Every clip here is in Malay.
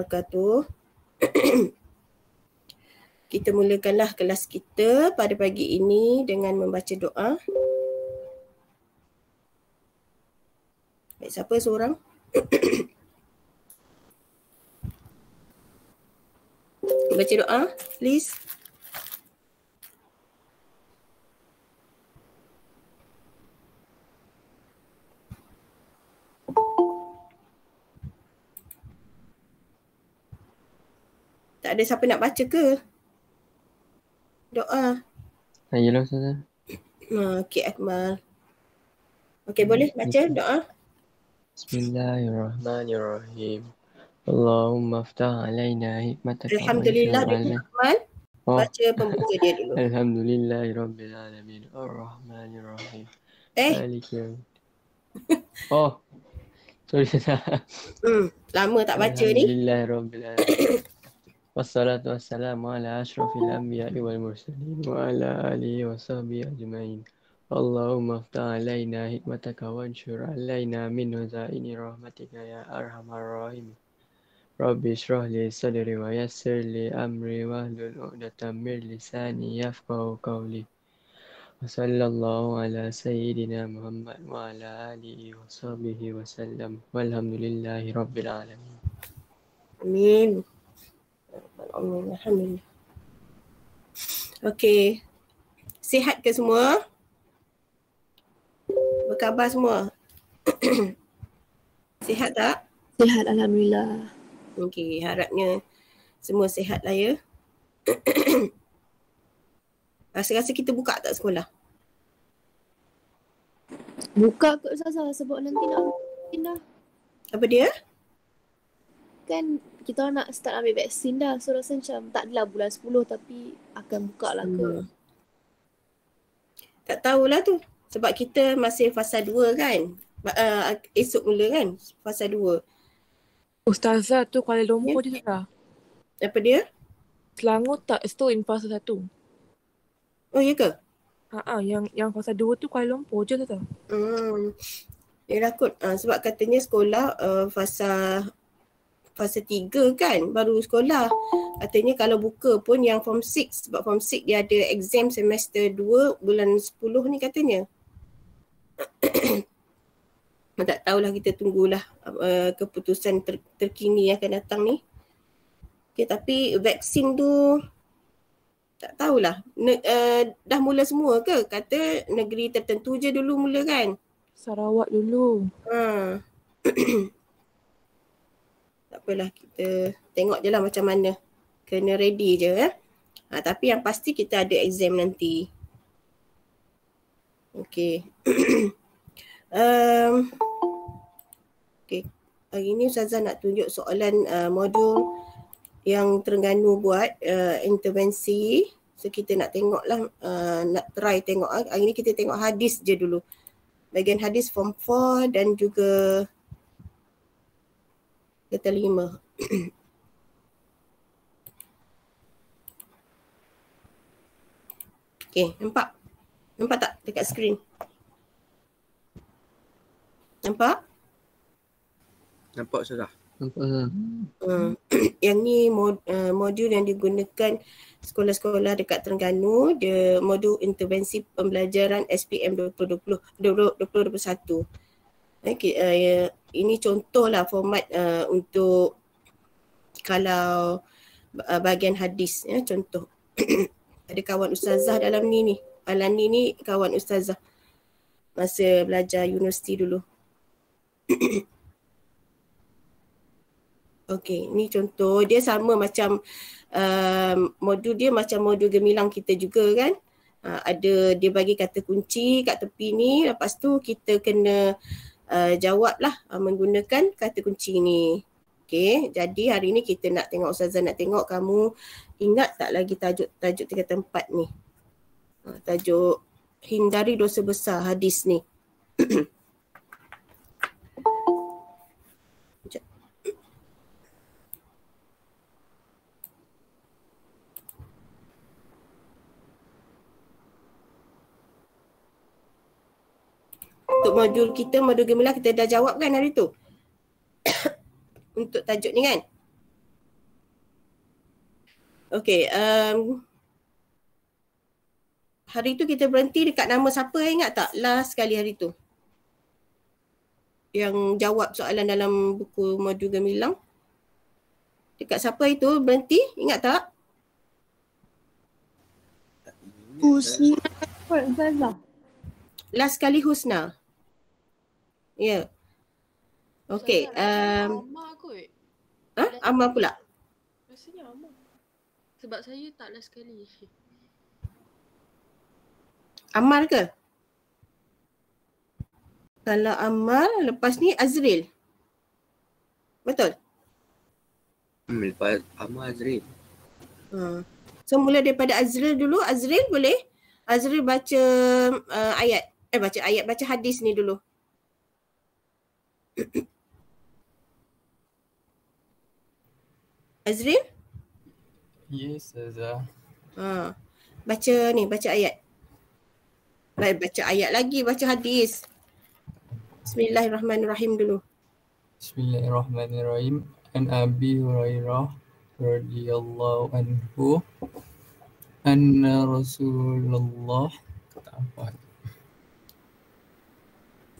wabarakatuh. Kita mulakanlah kelas kita pada pagi ini dengan membaca doa. Baik, siapa seorang? Baca doa, please. Tak ada siapa nak baca ke? Doa. Yalah Ustazah. Okey Akmal. Okey, boleh baca doa. Bismillahirrahmanirrahim. Allahumma aftah alaina hikmataka wa Alhamdulillah ansyur dulu alaina. Akmal. Baca pembuka dia dulu. Alhamdulillahirabbil alamin. Arrahmanirrahim. Maliki yaumiddin. Sorry Ustazah. Lama tak baca ni. Alhamdulillahirabbil alamin. Wassalatu wassalamu ala asyrafil anbiya'i wal mursalin wa ala alihi wa sahbihi ajma'in. Allahumma aftah alaina hikmataka wa ansyur alaina min huzaini rahmatika ya arhamar rahim. Rabbi shrah li sadri wa yassir li amri wahlul 'uqdatam min lisani yafqahu qawli. Wa sallallahu ala sayyidina Muhammad wa ala alihi wa sahbihi wa sallam. Walhamdulillahi rabbil alamin. Amin. Alhamdulillah. Okey. Sihat ke semua? Berkhabar semua? Sihat tak? Sihat Alhamdulillah. Okey, harapnya semua sihat lah ya. Rasa-rasa kita buka tak sekolah? Buka ke Ustazah sebab nanti nak vaksin dah. Apa dia? Kan kita nak start ambil vaksin dah. So rasa macam tak adalah bulan 10 tapi akan buka lah ke. Tak tahulah tu. Sebab kita masih fasa 2 kan. Esok mula kan fasa 2. Ustazah tu Kuala Lumpur je tak? Apa dia? Selangor tak still in fasa 1. Oh ya ke? Yang fasa 2 tu Kuala Lumpur je tak? Yalah kot. Sebab katanya sekolah fasa 3 kan baru sekolah. Katanya kalau buka pun yang form 6, sebab form 6 dia ada exam semester 2 bulan 10 ni katanya. Tak tahulah, kita tunggulah keputusan terkini yang akan datang ni. Okay, tapi vaksin tu tak tahulah. Dah mula semua ke? Kata negeri tertentu je dulu mula kan? Sarawak dulu. Tak apalah, kita tengok je lah macam mana. Kena ready je tapi yang pasti kita ada exam nanti. Okay. Okay. Hari ni Ustazah nak tunjuk soalan modul yang Terengganu buat, intervensi. So kita nak tengok lah, nak try tengok. Hari ni kita tengok hadis je dulu. Bahagian hadis form 4 dan juga kata 5. Okay, nampak? Nampak tak dekat skrin? Nampak? Nampak Ustazah? Yang ni modul yang digunakan sekolah-sekolah dekat Terengganu, dia modul intervensi pembelajaran SPM 2021. Ini contohlah format untuk kalau bahagian hadis contoh. Ada kawan Ustazah dalam ni. Alani ni kawan Ustazah masa belajar universiti dulu. Okey, ni contoh. Dia sama macam modul dia macam modul gemilang kita juga kan. Ada dia bagi kata kunci kat tepi ni. Lepas tu kita kena jawab lah menggunakan kata kunci ni. Okey, jadi hari ni kita nak tengok, Ustazah nak tengok kamu ingat tak lagi tajuk 3 tempat ni. Tajuk hindari dosa besar hadis ni. Untuk modul kita, modul gemilang kita dah jawab kan hari tu. Untuk tajuk ni kan. Okey, hari tu kita berhenti dekat nama siapa, ingat tak? Last sekali hari tu. Yang jawab soalan dalam buku Modu Gemilang. Dekat siapa itu berhenti, ingat tak? Husna Zazah. Last sekali Husna. Ya. Okey, Ammar kot. Amal pula. Rasanya Ammar. Sebab saya tak last sekali. Ammar ke? Kalau Ammar, lepas ni Azril. Betul? Lepas Ammar Azril. So mula daripada Azril dulu. Azril boleh? Azril baca ayat. Baca hadis ni dulu. Azril? Yes, Ustazah. Baca ayat. Baca ayat lagi, baca hadis. Bismillahirrahmanirrahim dulu. Bismillahirrahmanirrahim. An Abi Hurairah radhiyallahu anhu anna Rasulullah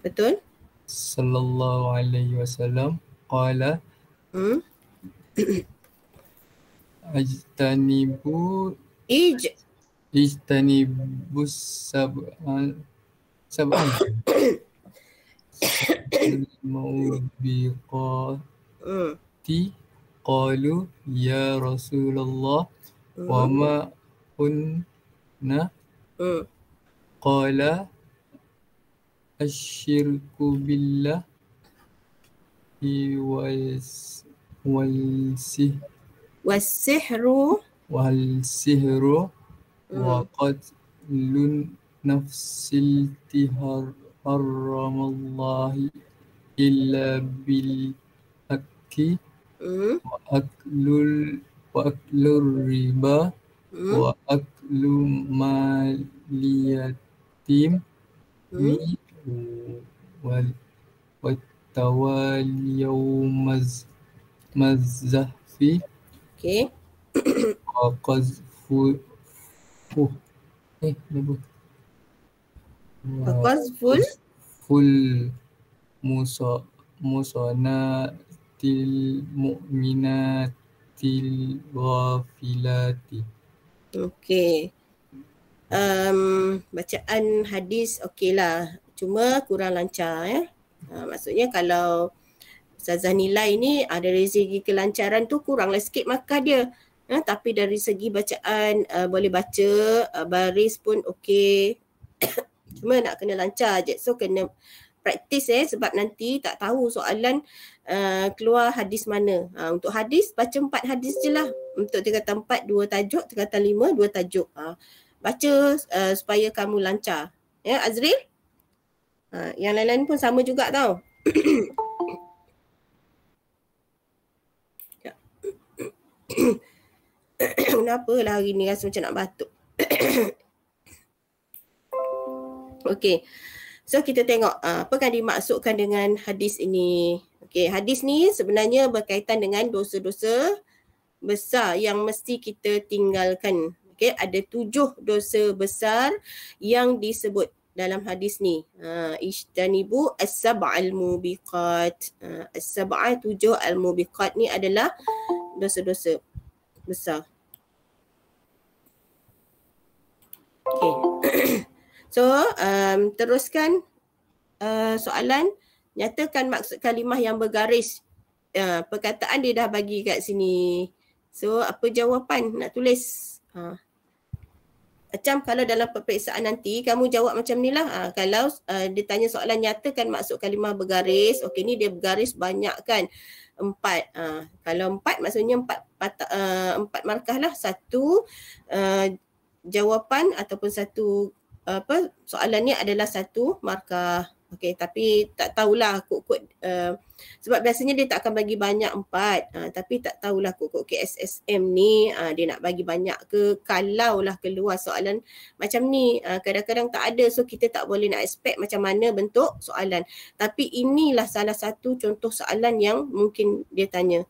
Betul? sallallahu alaihi wasallam qala ijtanibus sab'an al-mubiqati qalu ya Rasulullah wa ma kunna qala asyirku billah wasihru wa qatlun nafsil harallahi illa bil haqqi wa aklur riba wa aklu maliyatim wa tawali yawmaz-zahfi wa qazful musanatil mu'minatil ghafilati. Okey. Bacaan hadis okeylah. Cuma kurang lancar ya. Maksudnya kalau Ustazah nilai ni dari segi kelancaran tu kuranglah sikit markah dia. Tapi dari segi bacaan boleh baca, baris pun okey. Cuma nak kena lancar je. So kena praktis sebab nanti tak tahu soalan keluar hadis mana. Untuk hadis baca 4 hadis je lah. Untuk tingkatan 4 2 tajuk, tingkatan 5 2 tajuk. Baca supaya kamu lancar. Ya Azril? Yang lain-lain pun sama juga tau. Kenapa lah hari ni rasa macam nak batuk. Okey. So kita tengok apa yang dimaksudkan dengan hadis ini. Okey, hadis ni sebenarnya berkaitan dengan dosa-dosa besar yang mesti kita tinggalkan. Okey, ada 7 dosa besar yang disebut dalam hadis ni. Ijtanibu as-sab'al mubiqat. As-sab'a 7 al-mubiqat ni adalah dosa-dosa besar. Okay. So, teruskan soalan. Nyatakan maksud kalimah yang bergaris. Perkataan dia dah bagi kat sini. So, apa jawapan nak tulis? Macam kalau dalam peperiksaan nanti, kamu jawab macam ni lah. Kalau dia tanya soalan nyatakan maksud kalimah bergaris. Okay, ni dia bergaris banyak kan. 4. Kalau 4 maksudnya 4 markah lah. 1 jawapan ataupun 1 soalan ni adalah 1 markah. Okey, tapi tak tahulah kod-kod sebab biasanya dia tak akan bagi banyak 4. Tapi tak tahulah kod-kod KSSM ni dia nak bagi banyak ke. Kalaulah keluar soalan macam ni, kadang-kadang tak ada, so kita tak boleh nak expect macam mana bentuk soalan. Tapi inilah salah satu contoh soalan yang mungkin dia tanya.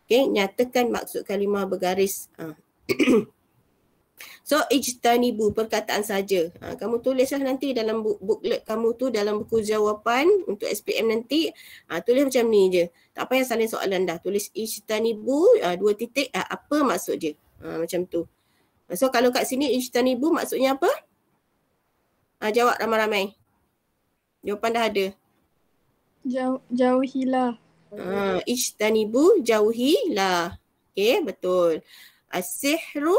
Okey, nyatakan maksud kalimah bergaris. So ijtanibu perkataan saja. Kamu tulislah nanti dalam booklet kamu tu, dalam buku jawapan untuk SPM nanti, tulis macam ni je. Tak payah salin soalan dah. Tulis ijtanibu 2 titik, apa maksud dia. Macam tu. So kalau kat sini ijtanibu maksudnya apa? Jawab ramai-ramai. Jawapan dah ada. Jauhilah. Ijtanibu jauhilah. Okay, betul. As-sihru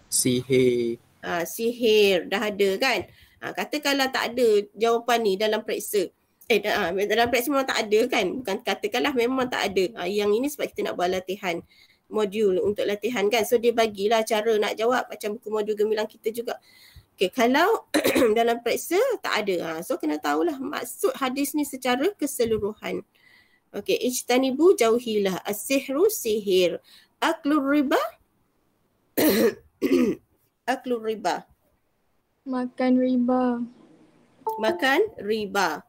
Sihir. Sihir dah ada kan. Katakanlah tak ada jawapan ni dalam periksa. Dalam periksa memang tak ada kan. Bukan katakanlah memang tak ada. Yang ini sebab kita nak buat latihan. Modul untuk latihan kan. So dia bagilah cara nak jawab macam buku modul gemilang kita juga. Okay, kalau dalam periksa tak ada. So kena tahulah maksud hadis ni secara keseluruhan. Okay, ijtanibu jauhilah. As-sihru sihir. Aklur riba Aklur riba. Makan riba. Makan riba.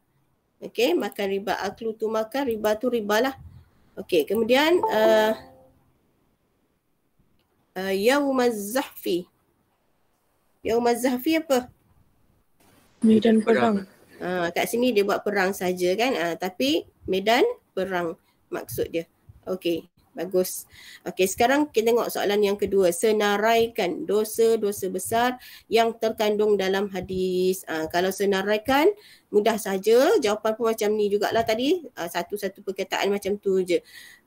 Okay, makan riba. Aklu tu makan, riba tu riba lah. Okay, kemudian Yaumaz Zahfi. Yaumaz Zahfi apa? Medan perang. Kat sini dia buat perang saja kan. Tapi medan perang maksud dia. Okay. Bagus. Okey, sekarang kita tengok soalan yang kedua. Senaraikan dosa-dosa besar yang terkandung dalam hadis. Kalau senaraikan, mudah saja. Jawapan pun macam ni jugalah tadi. Satu-satu perkataan macam tu je.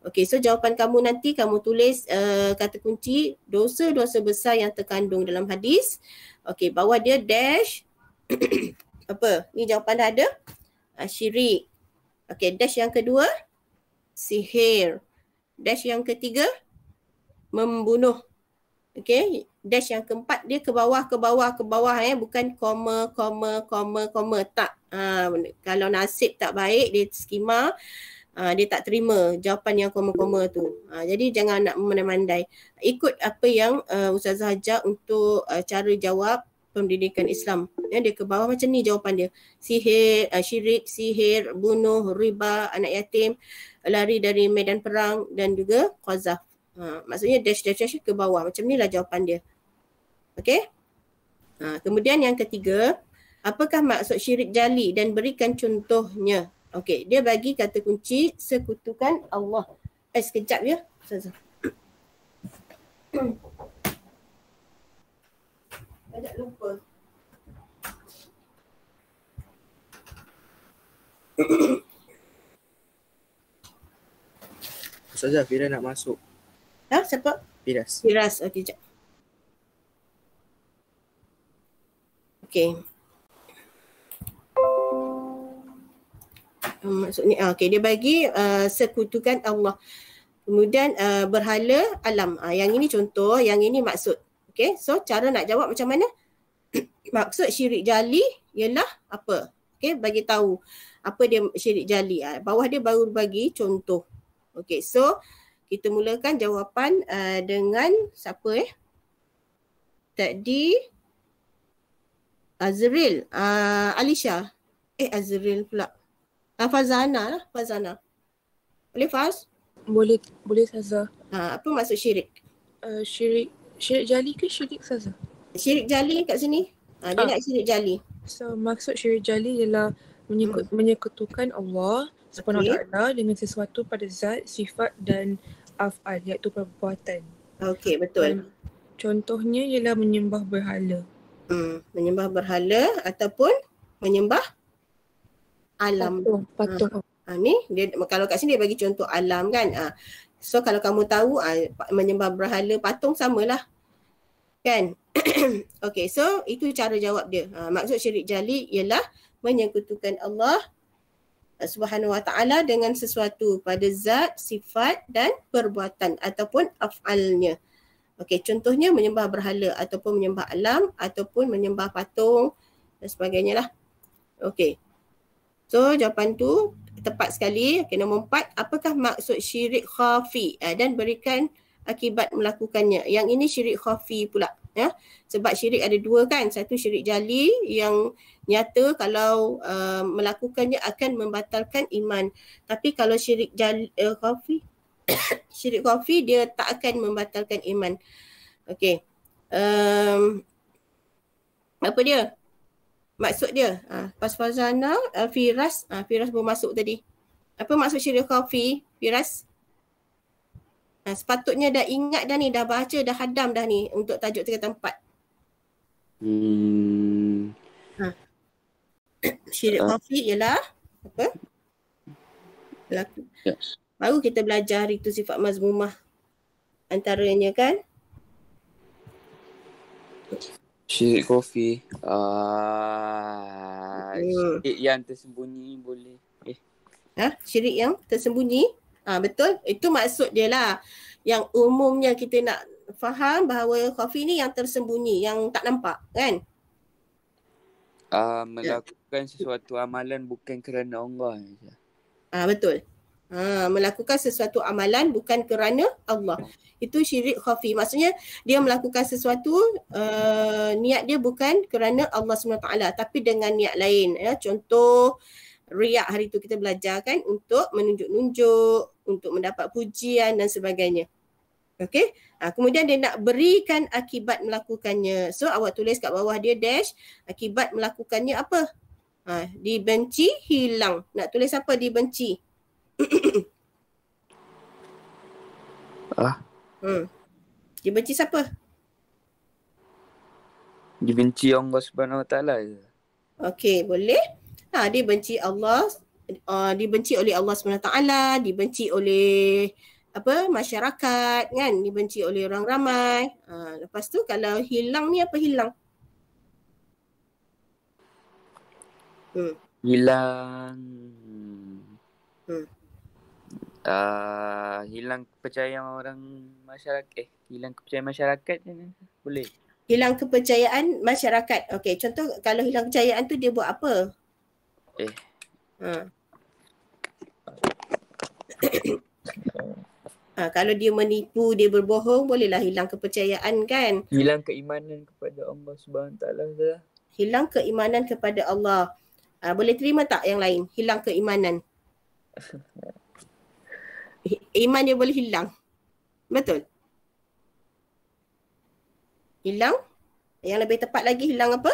Okey, so jawapan kamu nanti kamu tulis kata kunci dosa-dosa besar yang terkandung dalam hadis. Okey, bawah dia dash. Apa? Ni jawapan dah ada. Syirik. Okey, dash yang kedua. Sihir. Dash yang ketiga, membunuh. Okay, dash yang keempat dia ke bawah, bukan koma. Tak. Kalau nasib tak baik, dia skema, dia tak terima jawapan yang koma-koma tu. Jadi jangan nak memandai-mandai. Ikut apa yang Ustazah ajar untuk cara jawab pendidikan Islam. Dia ke bawah macam ni jawapan dia. Sihir, syirik, sihir, bunuh, riba, anak yatim, lari dari medan perang dan juga qazaf. Maksudnya dash ke bawah. Macam ni lah jawapan dia. Okey? Kemudian yang ketiga, apakah maksud syirik jali dan berikan contohnya? Okey, dia bagi kata kunci sekutukan Allah. Sekejap ya. Banyak lupa. Ustazah, Fira nak masuk. Siapa? Firas. Okey, sekejap. Okey. Maksudnya, okey, dia bagi sekutukan Allah. Kemudian berhala alam. Yang ini contoh, yang ini maksud. Okey, so cara nak jawab macam mana? Maksud syirik jali ialah apa? Okey, bagi tahu apa dia syirik jali. Bawah dia baru bagi contoh. Okey, so kita mulakan jawapan dengan siapa Tadi Azril, Alisha. Azril pula. Fazana lah, Fazana. Boleh Faz? Boleh Ustazah. Apa maksud syirik? Syirik jali ke syirik Ustazah? Syirik jali kat sini. Dia nak syirik jali. So maksud syirik jali ialah menyekutukan Allah Subhanahu Wa Taala dengan sesuatu pada zat, sifat dan af'al, iaitu perbuatan. Okey, betul. Dan contohnya ialah menyembah berhala. Menyembah berhala ataupun menyembah alam. Patung. Ni dia, kalau kat sini dia bagi contoh alam kan. So kalau kamu tahu menyembah berhala, patung samalah. Kan? Okey, so itu cara jawab dia. Maksud syirik jali ialah menyekutukan Allah Subhanahu Wa Taala dengan sesuatu pada zat, sifat dan perbuatan ataupun af'alnya. Okey, contohnya menyembah berhala ataupun menyembah alam ataupun menyembah patung dan sebagainya lah. Okey. So jawapan tu tepat sekali. Okey, nombor 4, apakah maksud syirik khafi dan berikan akibat melakukannya. Yang ini syirik khafi pula. Ya, sebab syirik ada dua kan. Satu syirik jali yang nyata kalau melakukannya akan membatalkan iman. Tapi kalau syirik jali khafi Syirik khafi dia tak akan membatalkan iman. Okey. Apa dia? Maksud dia. Fasfazana Firas. Firas baru masuk tadi. Apa maksud syirik khafi, Firas? Sepatutnya dah ingat dah ni, dah baca, dah hadam dah ni untuk tajuk 3 tempat. Syirik khafi ialah apa? Yes. Baru kita belajar hari tu sifat mazmumah antaranya kan? Syirik khafi. Syirik yang tersembunyi boleh. Syirik yang tersembunyi. Betul. Itu maksud dia lah. Yang umumnya kita nak faham bahawa khafi ni yang tersembunyi, yang tak nampak kan? Melakukan sesuatu amalan bukan kerana Allah. Betul. Melakukan sesuatu amalan bukan kerana Allah. Itu syirik khafi. Maksudnya dia melakukan sesuatu niat dia bukan kerana Allah SWT tapi dengan niat lain. Contoh riak hari tu kita belajar kan, untuk menunjuk-nunjuk, untuk mendapat pujian dan sebagainya. Okey. Kemudian dia nak berikan akibat melakukannya. So awak tulis kat bawah dia dash, akibat melakukannya apa? Dibenci, hilang. Nak tulis apa dibenci? Dibenci siapa? Dibenci Allah Subhanahu Wa Taala. Okey, boleh. Dibenci Allah, dibenci oleh Allah SWT, dibenci oleh masyarakat kan, dibenci oleh orang ramai. Lepas tu kalau hilang ni apa hilang? Hilang hilang kepercayaan orang masyarakat. Hilang kepercayaan masyarakat boleh. Hilang kepercayaan masyarakat. Okey, contoh kalau hilang kepercayaan tu dia buat apa? Kalau dia menipu, dia berbohong, bolehlah hilang kepercayaan kan? Hilang keimanan kepada Allah Subhanahu Wa Taala. Hilang keimanan kepada Allah. Boleh terima tak yang lain? Hilang keimanan. Iman dia boleh hilang. Betul? Hilang? Yang lebih tepat lagi hilang apa?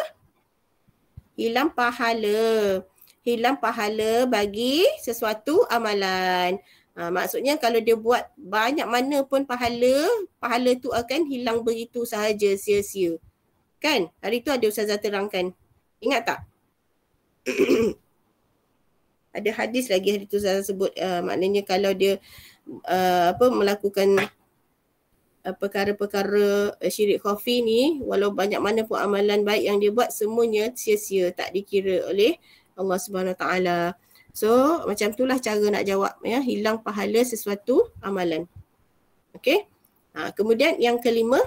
Hilang pahala. Hilang pahala bagi sesuatu amalan. Maksudnya kalau dia buat banyak mana pun pahala tu akan hilang begitu sahaja, sia-sia. Kan? Hari tu ada Ustazah terangkan. Ingat tak? Ada hadis lagi hari tu Ustazah sebut. Maknanya kalau dia melakukan perkara-perkara syirik khafi ni, walau banyak mana pun amalan baik yang dia buat, semuanya sia-sia, tak dikira oleh Allah Subhanahu Wa Taala. So macam itulah cara nak jawab ya, hilang pahala sesuatu amalan. Okey. Kemudian yang kelima,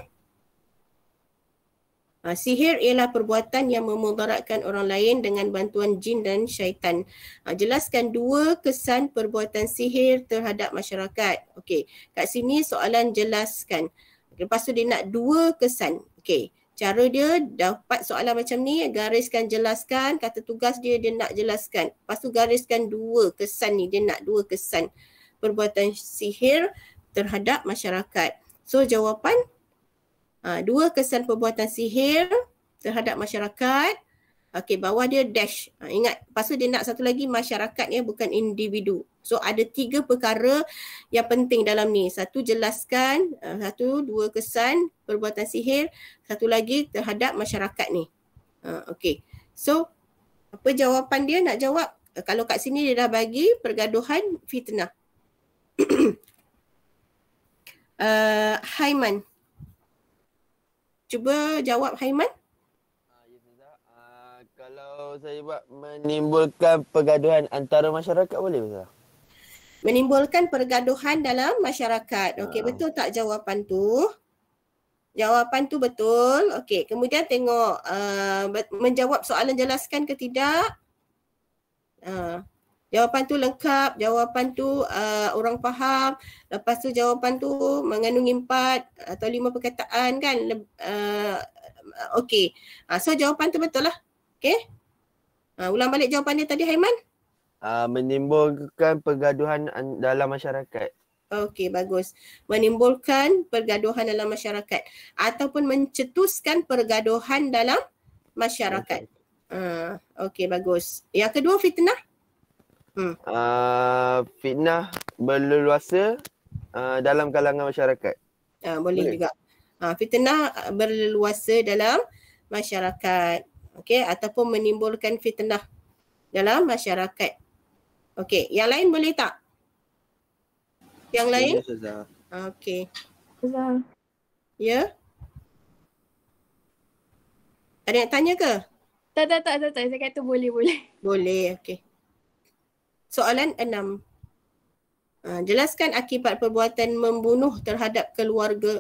sihir ialah perbuatan yang memudaratkan orang lain dengan bantuan jin dan syaitan. Jelaskan 2 kesan perbuatan sihir terhadap masyarakat. Okey, kat sini soalan jelaskan. Lepas tu dia nak 2 kesan. Okey, cara dia dapat soalan macam ni, gariskan jelaskan, kata tugas dia nak jelaskan. Lepas tu gariskan 2 kesan ni, dia nak 2 kesan perbuatan sihir terhadap masyarakat. So jawapan 2 kesan perbuatan sihir terhadap masyarakat. Okey, bawah dia dash. Ingat, lepas tu dia nak satu lagi masyarakat ya, bukan individu. So ada 3 perkara yang penting dalam ni. Satu jelaskan, 2 kesan perbuatan sihir, satu lagi terhadap masyarakat ni. Okey. So apa jawapan dia nak jawab? Kalau kat sini dia dah bagi pergaduhan fitnah. Haiman. Cuba jawab Haiman. Kalau saya buat menimbulkan pergaduhan antara masyarakat boleh Ustaz? Menimbulkan pergaduhan dalam masyarakat. Okey, betul tak jawapan tu? Jawapan tu betul. Okey, kemudian tengok menjawab soalan jelaskan ke tidak? Jawapan tu lengkap, jawapan tu orang faham. Lepas tu jawapan tu mengandungi 4 atau 5 perkataan kan. Okey. So jawapan tu betul lah. Okey. Ulang balik jawapan dia tadi Haiman. Menimbulkan pergaduhan dalam masyarakat. Okey, bagus. Menimbulkan pergaduhan dalam masyarakat ataupun mencetuskan pergaduhan dalam masyarakat. Okey, bagus. Yang kedua fitnah. Fitnah berleluasa dalam kalangan masyarakat. Boleh juga. Fitnah berleluasa dalam masyarakat. Okey, ataupun menimbulkan fitnah dalam masyarakat. Okey, yang lain boleh tak? Yang lain? Okey. Ya? Ada yang tanya ke? Tak. Saya kata boleh. Boleh, okey. Soalan 6. Jelaskan akibat perbuatan membunuh terhadap keluarga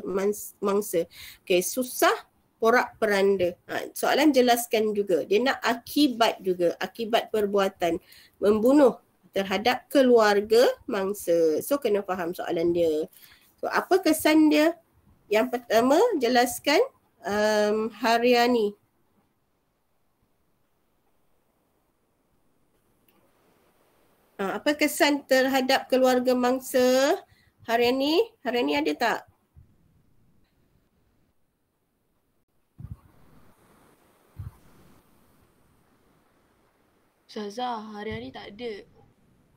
mangsa. Okey, susah porak peranda. Soalan jelaskan juga. Dia nak akibat juga. Akibat perbuatan membunuh terhadap keluarga mangsa. So kena faham soalan dia. So apa kesan dia? Yang pertama jelaskan Haryani. Apa kesan terhadap keluarga mangsa? Haryani ada tak? Ustazah, hari-hari tak ada.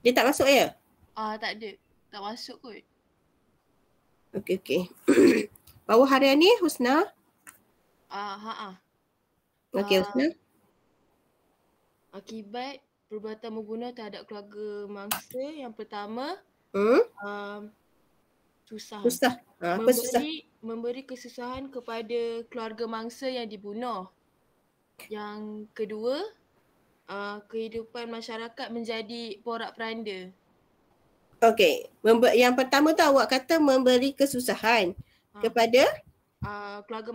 Dia tak masuk ya? Tak ada. Tak masuk kot. Okey. Bawah Haryani, Husna? Okey, Husna. Akibat perbuatan membunuh terhadap keluarga mangsa, yang pertama, susah. Apa susah? Memberi kesusahan kepada keluarga mangsa yang dibunuh. Yang kedua, kehidupan masyarakat menjadi porak-peranda. Okey, yang pertama tu awak kata memberi kesusahan kepada keluarga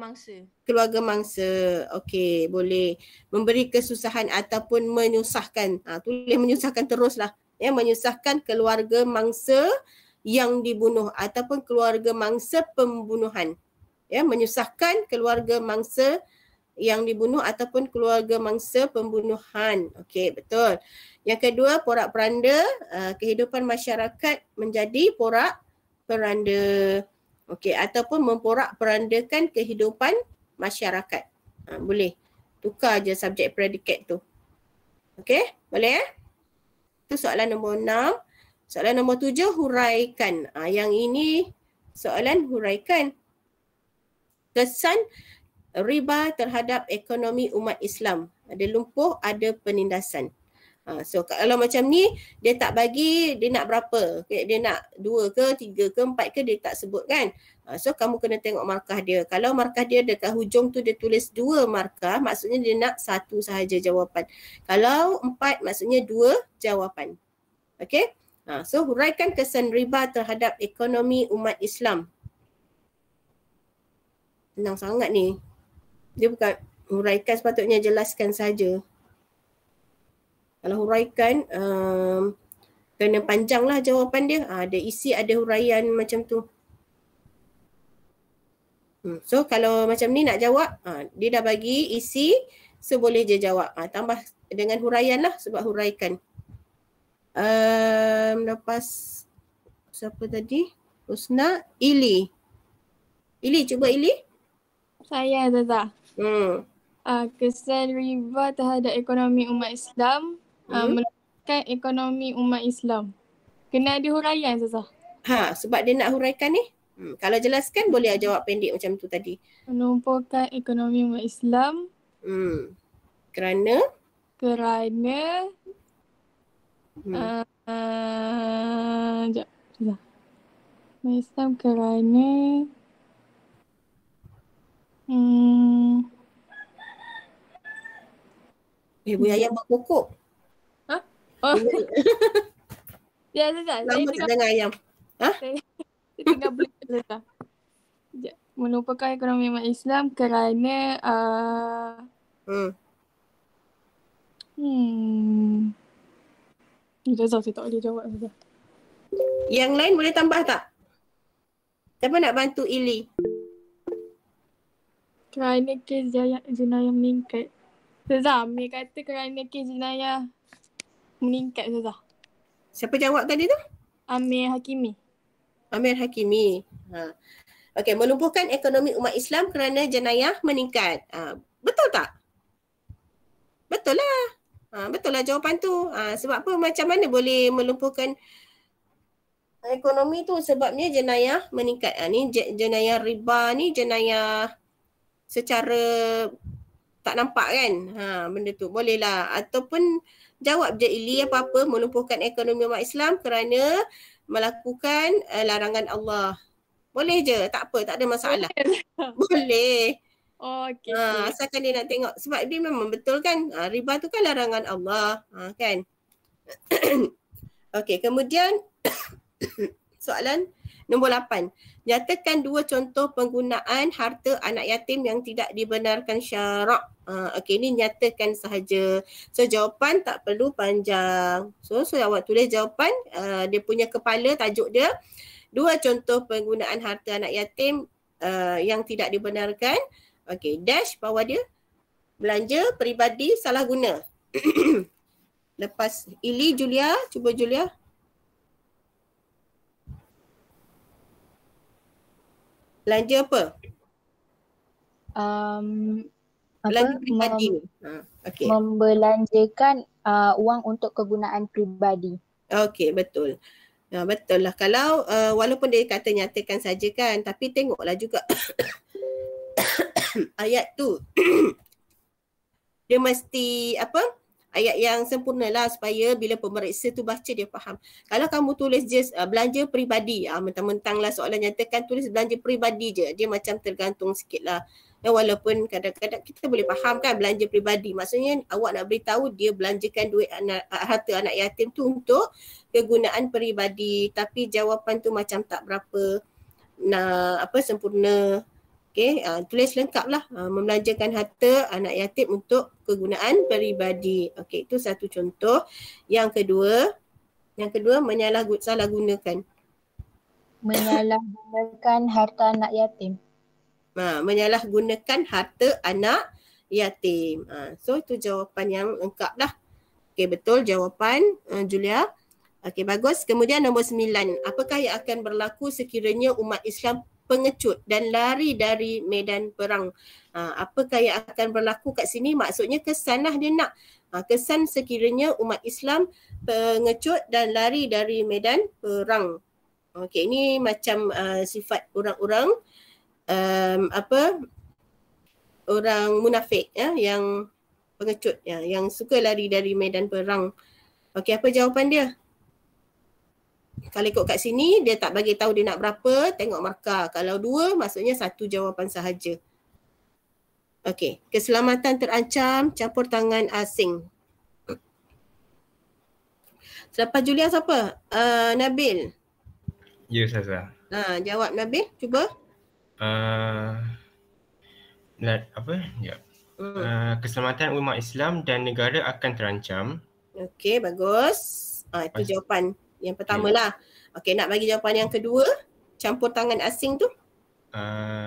mangsa. Okey, boleh. Memberi kesusahan ataupun menyusahkan. Tulis menyusahkan teruslah. Ya, menyusahkan keluarga mangsa yang dibunuh ataupun keluarga mangsa pembunuhan. Ya, menyusahkan keluarga mangsa yang dibunuh ataupun keluarga mangsa pembunuhan. Okey, betul. Yang kedua, porak-peranda, kehidupan masyarakat menjadi porak-peranda. Okey, ataupun memporak-perandakan kehidupan masyarakat. Boleh. Tukar je subjek predikat tu. Okey, boleh Itu soalan nombor 6. Soalan nombor 7, huraikan. Yang ini soalan huraikan. Kesan riba terhadap ekonomi umat Islam. Ada lumpuh, ada penindasan. So kalau macam ni, dia tak bagi, dia nak berapa? Dia nak 2 ke, 3 ke, 4 ke, dia tak sebut kan. So kamu kena tengok markah dia. Kalau markah dia dekat hujung tu dia tulis 2 markah, maksudnya dia nak 1 sahaja jawapan. Kalau 4, maksudnya 2 jawapan. Okay? So huraikan kesan riba terhadap ekonomi umat Islam. Senang sangat ni. Dia bukan huraikan, sepatutnya jelaskan saja. Kalau huraikan, kena panjang lah jawapan dia. Ada isi, ada huraian macam tu. So kalau macam ni nak jawab, dia dah bagi isi, so boleh je jawab. Tambah dengan huraian lah sebab huraikan. Lepas siapa tadi? Husna, Ili. Ili, cuba Ili. Saya Zaza. Kesan riba terhadap ekonomi umat Islam, melemahkan ekonomi umat Islam. Kena ada huraian Zaza. Sebab dia nak huraikan ni. Kalau jelaskan boleh jawab pendek macam tu tadi. Menumpukan ekonomi umat Islam. Kerana Islam kerana bunyi ayam berkokok. Ya, Zazah. Lama tak dengar ayam. Saya tengah boleh Zazah. Melupakan ekonomi umat Islam kerana Zazah, saya tak boleh jawab Zazah. Yang lain boleh tambah tak? Siapa nak bantu Ili? Kerana kes jenayah meningkat. Zazah, Amir kata kerana kes jenayah meningkat Zazah. Siapa jawab tadi tu? Amir Hakimi. Amir Hakimi. Okey, melumpuhkan ekonomi umat Islam kerana jenayah meningkat. Betul tak? Betul lah. Betul lah jawapan tu. Sebab apa? Macam mana boleh melumpuhkan ekonomi tu? Sebabnya jenayah meningkat. Ni jenayah riba ni jenayah secara tak nampak kan. Benda tu boleh lah. Ataupun jawab je Ili apa-apa melumpuhkan ekonomi umat Islam kerana melakukan larangan Allah. Boleh je, tak apa, tak ada masalah. Boleh. Oh, okey. Asalkan dia nak tengok. Sebab dia memang betul kan. Riba tu kan larangan Allah. Kan. Okey, kemudian soalan nombor 8. Nyatakan 2 contoh penggunaan harta anak yatim yang tidak dibenarkan syarak. Okey, ni nyatakan sahaja. So jawapan tak perlu panjang. So awak tulis jawapan, dia punya kepala tajuk dia 2 contoh penggunaan harta anak yatim yang tidak dibenarkan. Okey, dash bawah dia belanja peribadi salah guna. Lepas Ili, Julia, cuba Julia. Belanja apa? Belanja peribadi ni. Okay. Membelanjakan wang untuk kegunaan peribadi. Okey, betul. Betul lah. Kalau walaupun dia kata nyatakan saja kan, tapi tengoklah juga ayat tu. Dia mesti ayat yang sempurna lah supaya bila pemeriksa tu baca dia faham. Kalau kamu tulis just belanja peribadi, mentang-mentang lah soalan nyatakan tulis belanja peribadi je, dia macam tergantung sikit lah. Walaupun kadang-kadang kita boleh faham kan belanja peribadi. Maksudnya awak nak beritahu dia belanjakan duit harta anak yatim tu untuk kegunaan peribadi. Tapi jawapan tu macam tak berapa sempurna. Okay, tulis lengkap lah. Membelanjakan harta anak yatim untuk kegunaan peribadi. Okay, itu satu contoh. Yang kedua salah gunakan. Menyalahgunakan harta anak yatim. Menyalahgunakan harta anak yatim. So itu jawapan yang lengkap lah. Okay, betul jawapan Julia. Okay, bagus. Kemudian nombor 9. Apakah yang akan berlaku sekiranya umat Islam pengecut dan lari dari medan perang? Apakah yang akan berlaku kat sini? Maksudnya kesan lah dia nak. Kesan sekiranya umat Islam pengecut dan lari dari medan perang. Okey, ini macam sifat orang-orang orang munafik yang pengecut yang suka lari dari medan perang. Okey, apa jawapan dia? Kalau ikut kat sini, dia tak bagi tahu dia nak berapa, tengok markah. Kalau 2, maksudnya 1 jawapan sahaja. Okey, keselamatan terancam, campur tangan asing. Selepas Julia siapa? Nabil. Ya, Ustazah. Jawab Nabil, cuba. Keselamatan umat Islam dan negara akan terancam. Okey, bagus. Itu jawapan yang pertama lah. Okey, nak bagi jawapan yang kedua, campur tangan asing tu?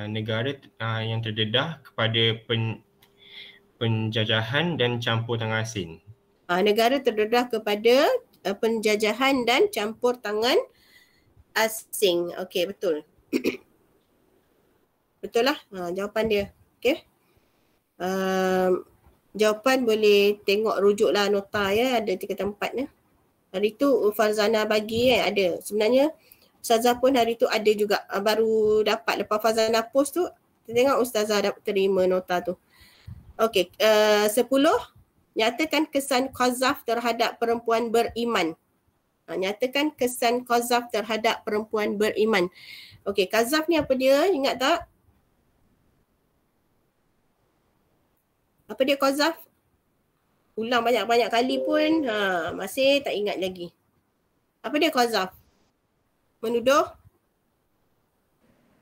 Negara yang terdedah kepada penjajahan dan campur tangan asing. Negara terdedah kepada penjajahan dan campur tangan asing. Okey, betul. Betul lah jawapan dia. Okey. Jawapan boleh tengok rujuk lah nota ada 3 tempat ya. Hari tu Farzana bagi ada. Sebenarnya Ustazah pun hari tu ada juga. Baru dapat lepas Farzana post tu. Tengok Ustazah dapat terima nota tu. Okey. 10. Nyatakan kesan qazaf terhadap perempuan beriman. Nyatakan kesan qazaf terhadap perempuan beriman. Okey, qazaf ni apa dia? Ingat tak? Apa dia qazaf? Ulang banyak-banyak kali pun masih tak ingat lagi. Apa dia qazaf? Menuduh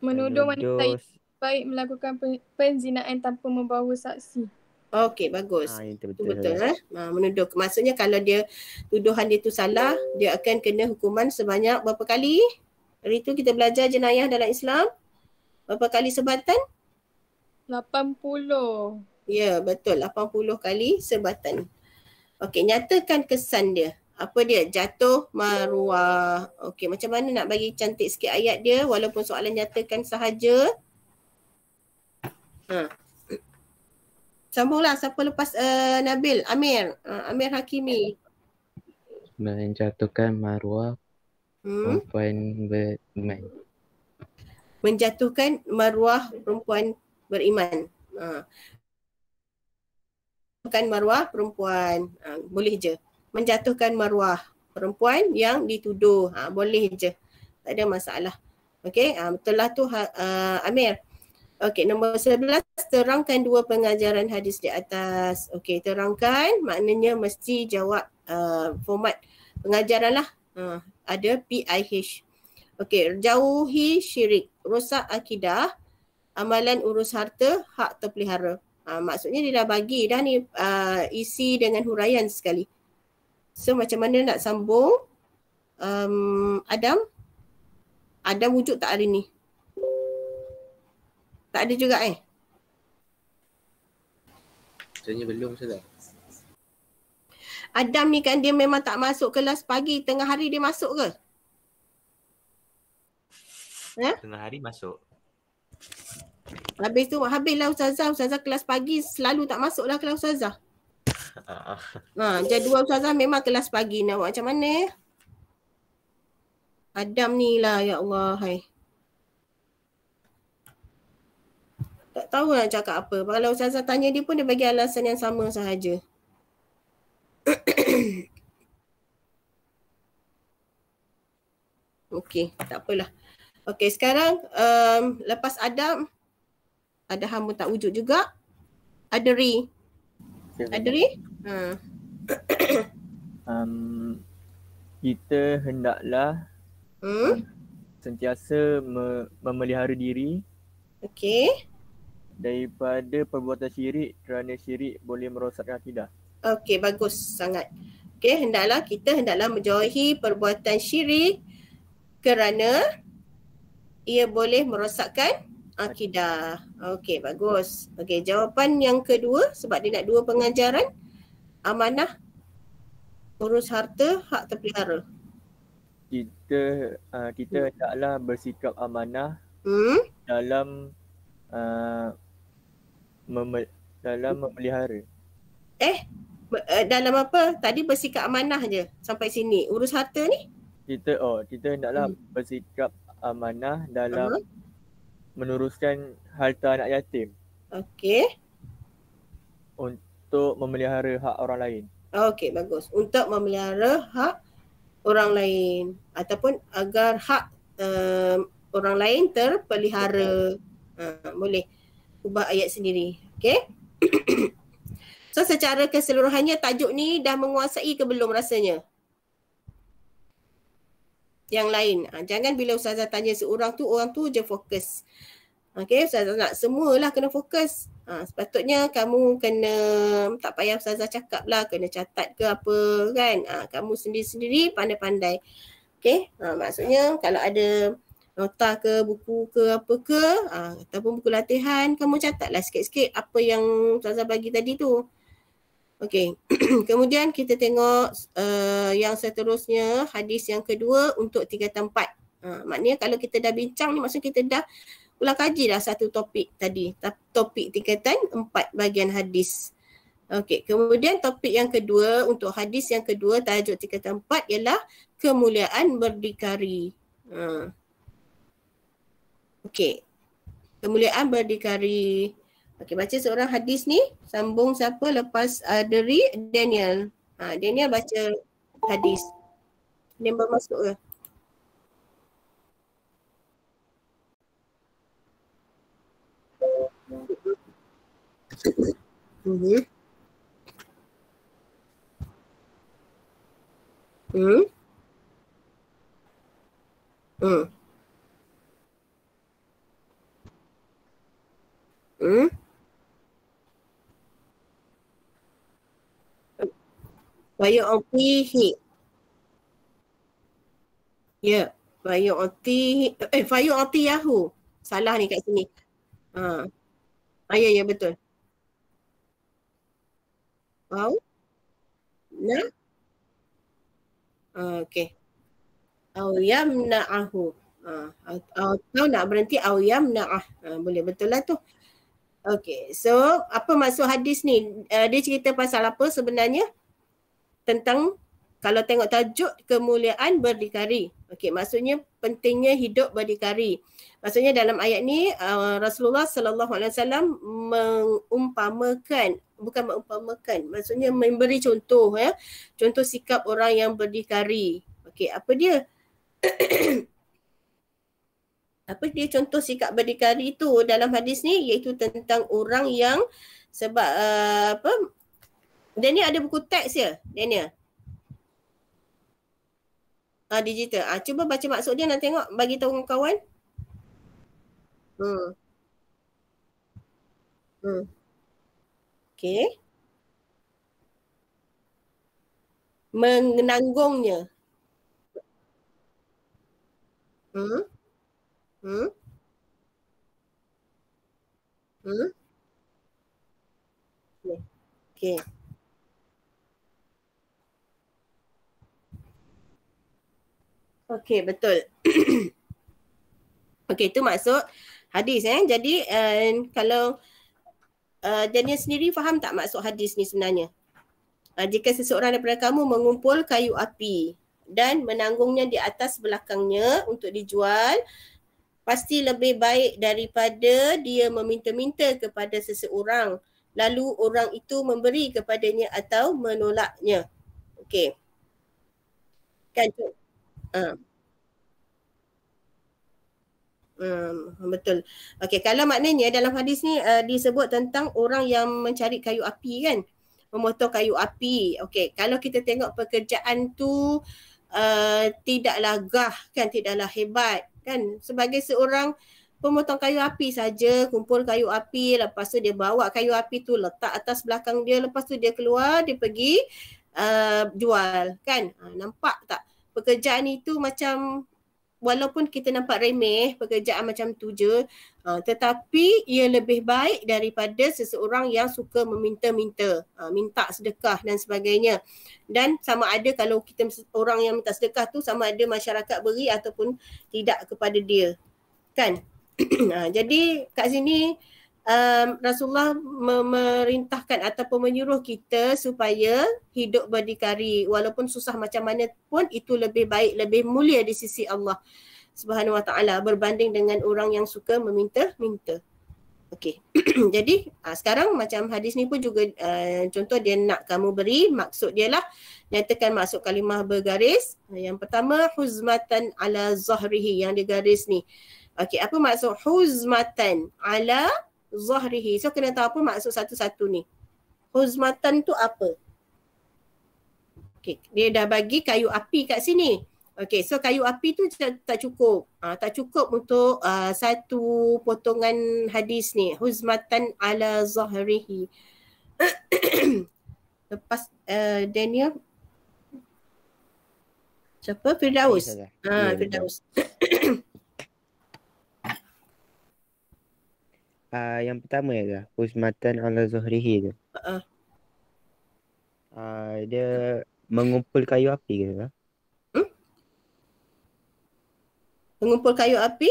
wanita baik melakukan penzinaan tanpa membawa saksi. Okey, bagus. Itu betul menuduh. Maksudnya kalau dia tuduhan dia tu salah, dia akan kena hukuman sebanyak berapa kali? Hari tu kita belajar jenayah dalam Islam. Berapa kali sebatan? 80. Ya, betul. 80 kali sebatan. Okey, nyatakan kesan dia. apa dia? Jatuh maruah. Okey, macam mana nak bagi cantik sikit ayat dia walaupun soalan nyatakan sahaja. Sambunglah siapa lepas Nabil, Amir. Amir Hakimi. Menjatuhkan maruah perempuan beriman. Menjatuhkan maruah perempuan beriman. Menjatuhkan maruah perempuan. Boleh je. Menjatuhkan maruah perempuan yang dituduh. Boleh je. Tak ada masalah. Okey, betul lah tu Amir. Okey, nombor 11, terangkan dua pengajaran hadis di atas. Okey, terangkan maknanya mesti jawab format pengajaran lah. Ada PIH. Okey, jauhi syirik, rosak akidah, amalan urus harta, hak terpelihara. Maksudnya dia dah bagi dah ni isi dengan huraian sekali. So macam mana nak sambung? Adam? Adam wujud tak hari ni? Tak ada juga Sebenarnya belum Ustazah. Adam ni kan dia memang tak masuk kelas pagi, tengah hari dia masuk ke? Tengah hari masuk. Habis tu habislah Ustazah kelas pagi selalu tak masuk lah kelas Ustazah. Jadual Ustazah memang kelas pagi, nak buat macam mana? Adam ni lah, ya Allah. Tak tahu nak cakap apa. Kalau Ustazah tanya dia pun dia bagi alasan yang sama sahaja. Okey, tak apalah. Okey, sekarang lepas Adam, ada hamba tak wujud juga. Ada Ri. Ada Ri? Kita hendaklah sentiasa memelihara diri daripada perbuatan syirik kerana syirik boleh merosakkan akidah. Okey, bagus sangat. Okey, kita hendaklah menjauhi perbuatan syirik kerana ia boleh merosakkan akidah. Okey, bagus. Okey, jawapan yang kedua sebab dia nak dua pengajaran, amanah, urus harta, hak terpelihara. Kita hendaklah bersikap amanah dalam memelihara. Dalam apa? Tadi bersikap amanah je sampai sini. Urus harta ni? Kita hendaklah bersikap amanah dalam meneruskan harta anak yatim. Okey. Untuk memelihara hak orang lain. Okey, bagus. Untuk memelihara hak orang lain ataupun agar hak orang lain terpelihara. Boleh ubah ayat sendiri. Okey. So secara keseluruhannya tajuk ni dah menguasai ke belum rasanya? Yang lain. Jangan bila Ustazah tanya seorang tu, orang tu je fokus. Okey, Ustazah nak semualah kena fokus. Sepatutnya kamu kena, tak payah Ustazah cakap lah, kena catat ke apa kan. Kamu sendiri-sendiri pandai-pandai. Okey, maksudnya kalau ada nota ke, buku ke, apa ke, ataupun buku latihan, kamu catatlah sikit-sikit apa yang Ustazah bagi tadi tu. Okey, kemudian kita tengok yang seterusnya, hadis yang kedua untuk tingkatan 4. Maknanya kalau kita dah bincang ni, maksudnya kita dah ulang kaji dah satu topik tadi. Topik tingkatan 4 bahagian hadis. Okey, kemudian topik yang kedua untuk hadis yang kedua, tajuk tingkatan 4 ialah kemuliaan berdikari. Okey, kemuliaan berdikari. Okey, baca seorang hadis ni. Sambung siapa lepas dari Daniel. Daniel baca hadis. Dia bermasuk ke? Fayu'tihi. Ya, fayu'tihi. Fayu'tiyahu. Salah ni kat sini. Ya betul. Wow. Nah. Okey. Au yamna'ahu. Atau nak berhenti au yamna'ah. Boleh, betul lah tu. Okey, so apa maksud hadis ni? Dia cerita pasal apa sebenarnya? Tentang kalau tengok tajuk kemuliaan berdikari. Okey, maksudnya pentingnya hidup berdikari. Maksudnya dalam ayat ni Rasulullah sallallahu alaihi wasallam maksudnya memberi contoh ya. Contoh sikap orang yang berdikari. Okey, apa dia? Apa dia contoh sikap berdikari tu dalam hadis ni, iaitu tentang orang yang sebab Daniel ada buku teks ya, Daniel? Digital. Cuba baca maksud dia, nak tengok, bagi tahu kawan. Okey. Menanggungnya. Okey. Okey, betul. Okey, itu maksud hadis Jadi kalau Daniel sendiri faham tak maksud hadis ni sebenarnya? Jika seseorang daripada kamu mengumpul kayu api dan menanggungnya di atas belakangnya untuk dijual, pasti lebih baik daripada dia meminta-minta kepada seseorang lalu orang itu memberi kepadanya atau menolaknya. Okey. Kan tu? Betul. Okey, kalau maknanya dalam hadis ni disebut tentang orang yang mencari kayu api kan, memotong kayu api. Okey, kalau kita tengok pekerjaan tu tidaklah gah kan, tidaklah hebat kan, sebagai seorang pemotong kayu api saja, kumpul kayu api, lepas tu dia bawa kayu api tu letak atas belakang dia, lepas tu dia keluar, dia pergi jual kan. Nampak tak pekerjaan itu macam, walaupun kita nampak remeh pekerjaan macam tu je, tetapi ia lebih baik daripada seseorang yang suka meminta-minta, minta sedekah dan sebagainya. Dan sama ada kalau kita orang yang minta sedekah tu, sama ada masyarakat beri ataupun tidak kepada dia kan. Jadi kat sini Rasulullah memerintahkan ataupun menyuruh kita supaya hidup berdikari, walaupun susah macam mana pun itu lebih baik, lebih mulia di sisi Allah Subhanahu Wa Taala berbanding dengan orang yang suka meminta-minta. Okey. Jadi sekarang macam hadis ni pun juga contoh dia nak kamu beri, maksud dia lah nyatakan maksud kalimah bergaris. Yang pertama huzmatan ala zahrihi, yang digaris ni. Okey, apa maksud huzmatan ala zahrihi? So kena tahu apa maksud satu-satu ni. Huzmatan tu apa? Okey, dia dah bagi kayu api kat sini. Okey, so kayu api tu tak cukup. Tak cukup untuk satu potongan hadis ni. Huzmatan ala zahrihi. Lepas Daniel. Siapa? Firdaus. Firdaus. Yang pertama ya, huzmatan ala zuhrihi tu. Dia mengumpul kayu api ke? Mengumpul kayu api?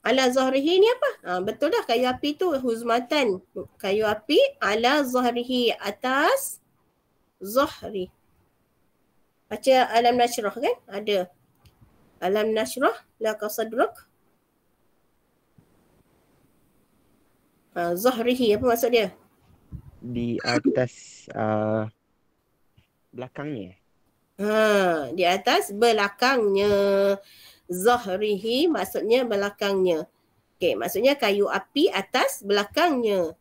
Ala zahrihi ni apa? Betul dah, kayu api tu huzmatan. Kayu api ala zahrihi, atas zahri. Baca alam nashrah kan? Ada. Alam nashrah laka sadrak. Zahrihi, apa maksud dia? Di atas belakangnya. Di atas belakangnya. Zahrihi maksudnya belakangnya. Okey, maksudnya kayu api atas belakangnya.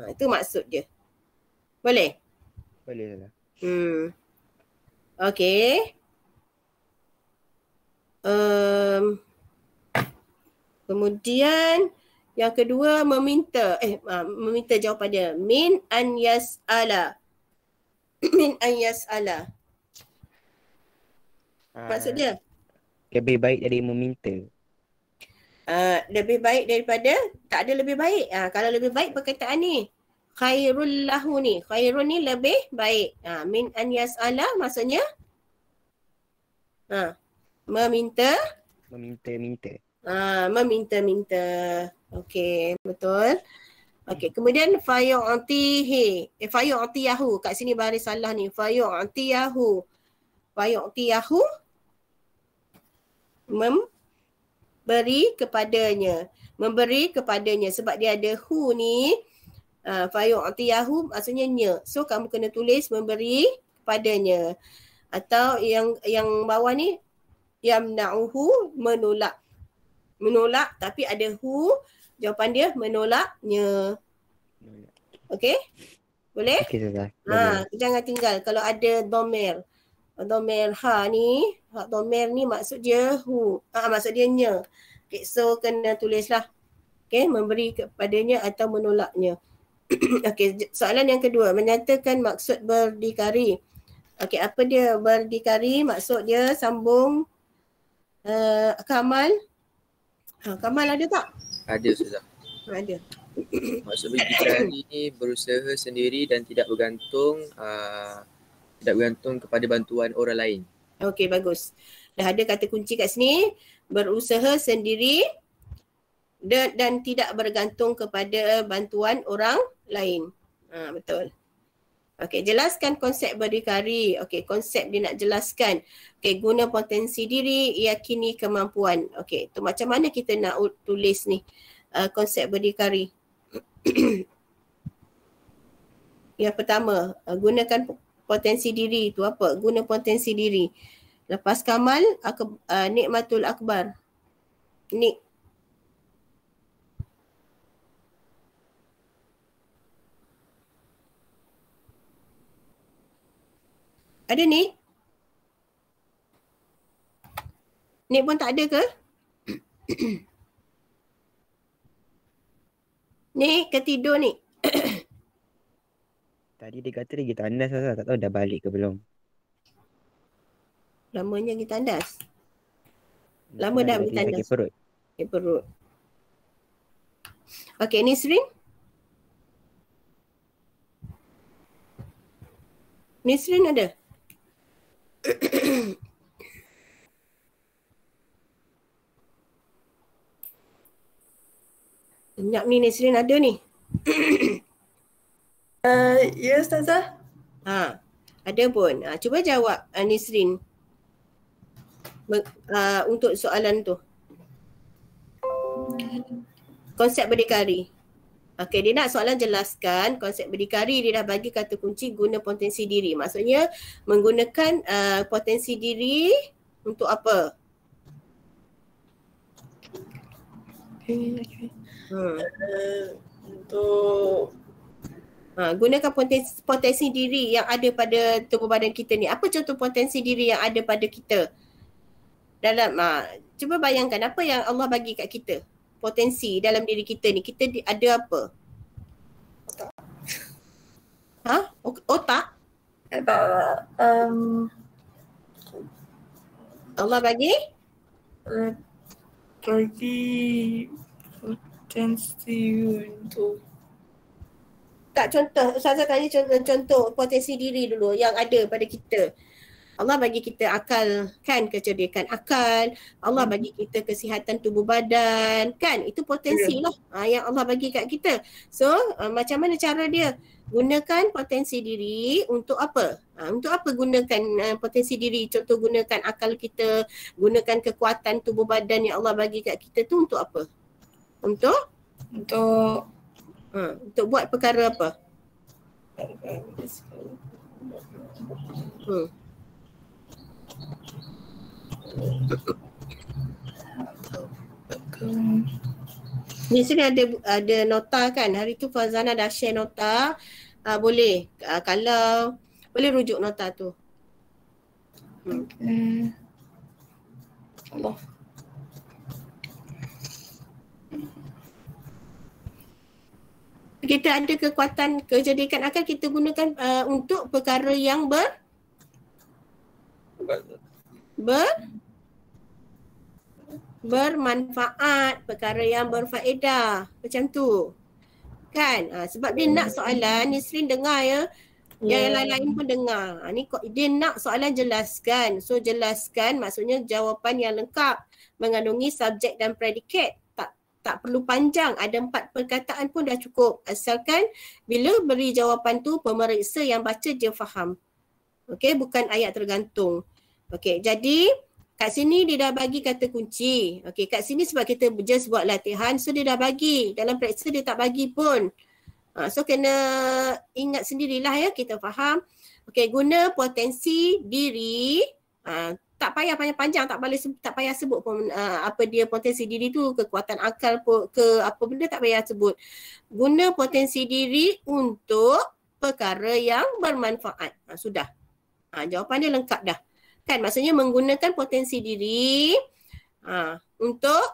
Itu maksud dia. Boleh? Boleh lah. Okey. Kemudian yang kedua meminta jawapan dia min an yas'ala. Min an yas'ala. Maksud dia lebih baik dari meminta. Lebih baik daripada, tak ada lebih baik. Kalau lebih baik perkataan ni, khairul lahu ni. Khairun ni lebih baik. Min an yas'ala maksudnya meminta. Meminta-minta. Meminta-minta. Okey, betul. Okey, kemudian fayu'tihi. Fayu'tiyahu. Kat sini baris salah ni. Fayu'tiyahu. Fayu'tiyahu memberi kepadanya. Memberi kepadanya. Sebab dia ada hu ni. Fayu'tiyahu maksudnya nya. So kamu kena tulis memberi kepadanya. Atau yang bawah ni yamna'uhu menolak. Menolak tapi ada hu. Jawapan dia menolaknya. Okey? Boleh? Okey, Ustazah. Jangan tinggal. Kalau ada domer. Domer ha ni. Domer ni maksud dia hu. Maksud dia nya. Okay, so kena tulislah. Okay, memberi kepadanya atau menolaknya. Okey, soalan yang kedua. Menyatakan maksud berdikari. Okey, apa dia berdikari? Maksud dia sambung Kamal. Kamal ada tak? Ada Ustazah. Ada. Maksud berdikari ni berusaha sendiri dan tidak bergantung kepada bantuan orang lain. Okey, bagus. Dah ada kata kunci kat sini. Berusaha sendiri dan tidak bergantung kepada bantuan orang lain. Betul. Okey, jelaskan konsep berdikari. Okey, konsep dia nak jelaskan. Okey, guna potensi diri, yakini kemampuan. Okey, tu macam mana kita nak tulis ni konsep berdikari? Yang pertama, gunakan potensi diri. Tu apa? Guna potensi diri. Lepas kamal, nikmatul akbar. Ada Nik? Nik pun tak ada ke? Nik, ketidur Nik. Tadi dia kata dia pergi tandas, Ustazah. Tak tahu dah balik ke belum. Lamanya pergi tandas. Lama dah pergi tandas. Sakit perut. Sakit perut. Okey, Nisrin? Nisrin ada? Senyap ni Nisrin ada ni. Ya Ustazah. Ada pun. Cuba jawab Nisrin. Untuk soalan tu. Konsep berdikari. Okey, dia nak soalan jelaskan konsep berdikari. Dia dah bagi kata kunci guna potensi diri. Maksudnya menggunakan potensi diri untuk apa? Untuk gunakan potensi diri yang ada pada tubuh badan kita ni. Apa contoh potensi diri yang ada pada kita? Dalam cuba bayangkan apa yang Allah bagi kat kita. Potensi dalam diri kita ni. Kita ada apa? Otak? Allah bagi? Bagi potensi untuk contoh. Ustazah tanya contoh potensi diri dulu yang ada pada kita. Allah bagi kita akal, kan, kecerdikan akal. Allah bagi kita kesihatan tubuh badan, kan? Itu potensi lah yang Allah bagi kat kita. So, macam mana cara dia? Gunakan potensi diri untuk apa? Untuk apa gunakan potensi diri? Contoh gunakan akal kita, gunakan kekuatan tubuh badan yang Allah bagi kat kita tu untuk apa? Untuk buat perkara apa? Ni sini ada nota kan. Hari tu Fazana dah share nota. Boleh kalau boleh rujuk nota tu. Allah. Kita ada kekuatan kecerdikan akal, kita gunakan untuk perkara yang bermanfaat, perkara yang berfaedah. Macam tu. Kan? Sebab dia nak soalan, Nisrin dengar ya. Yang lain-lain pun dengar. Ni dia nak soalan jelaskan. So jelaskan maksudnya jawapan yang lengkap. Mengandungi subjek dan predikat. Tak perlu panjang. Ada 4 perkataan pun dah cukup. Asalkan bila beri jawapan tu pemeriksa yang baca dia faham. Okey, bukan ayat tergantung. Okey, jadi kat sini dia dah bagi kata kunci. Okey, kat sini sebab kita just buat latihan, so dia dah bagi. Dalam periksa dia tak bagi pun. So kena ingat sendirilah ya, kita faham. Okey, guna potensi diri. Tak payah panjang-panjang, tak payah sebut pun apa dia potensi diri tu, kekuatan akal ke apa benda tak payah sebut. Guna potensi diri untuk perkara yang bermanfaat. Sudah. Jawapan dia lengkap dah. Kan maksudnya menggunakan potensi diri untuk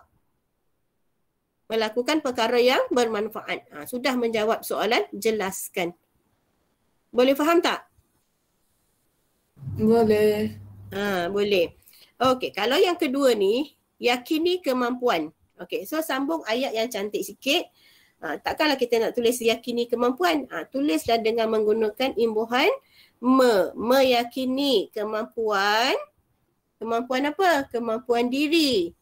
melakukan perkara yang bermanfaat. Sudah menjawab soalan, jelaskan. Boleh faham tak? Boleh. Boleh. Okey, kalau yang kedua ni, yakini kemampuan. Okey, so sambung ayat yang cantik sikit. Takkanlah kita nak tulis yakini kemampuan. Tulislah dengan menggunakan imbuhan meyakini kemampuan. Kemampuan apa? Kemampuan diri.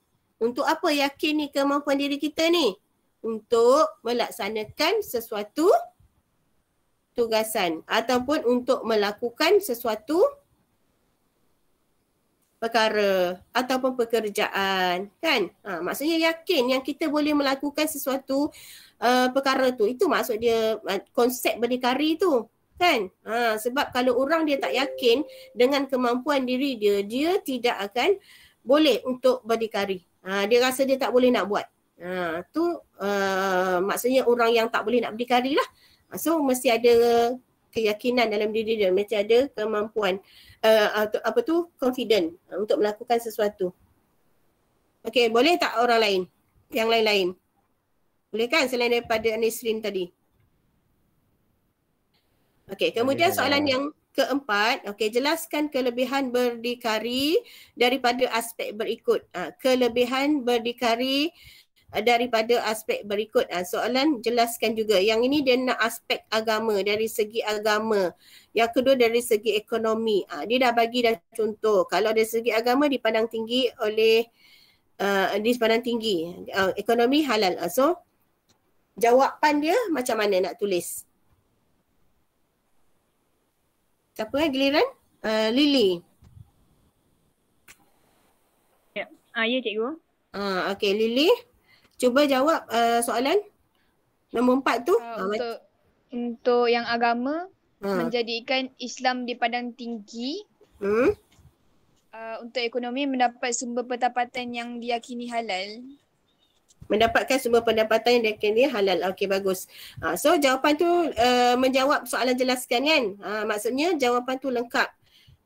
Untuk apa yakini kemampuan diri kita ni? Untuk melaksanakan sesuatu tugasan ataupun untuk melakukan sesuatu perkara ataupun pekerjaan, kan? Maksudnya yakin yang kita boleh melakukan sesuatu perkara tu. Itu maksud dia konsep berdikari tu, kan? Sebab kalau orang dia tak yakin dengan kemampuan diri dia, dia tidak akan boleh untuk berdikari. Dia rasa dia tak boleh nak buat. Tu maksudnya orang yang tak boleh nak berdikari lah. So mesti ada keyakinan dalam diri dia, mesti ada kemampuan confident untuk melakukan sesuatu. Okey, boleh tak orang lain? Yang lain-lain? Boleh kan selain daripada Nisrin tadi? Okey, kemudian soalan yang keempat, okey, jelaskan kelebihan berdikari daripada aspek berikut. Kelebihan berdikari daripada aspek berikut. Soalan jelaskan juga. Yang ini dia nak aspek agama, dari segi agama. Yang kedua dari segi ekonomi. Dia dah bagi dah contoh. Kalau dari segi agama dipandang tinggi oleh ekonomi halal. So jawapan dia macam mana nak tulis? Siapa giliran? Lily. Ya, cikgu. Okey, Lily. Cuba jawab soalan nombor 4 tu. Untuk yang agama, menjadikan Islam dipandang tinggi. Untuk ekonomi, mendapat sumber pendapatan yang diyakini halal. Mendapatkan sumber pendapatan yang diyakini halal. Okey, bagus. So jawapan tu menjawab soalan jelaskan kan. Maksudnya jawapan tu lengkap.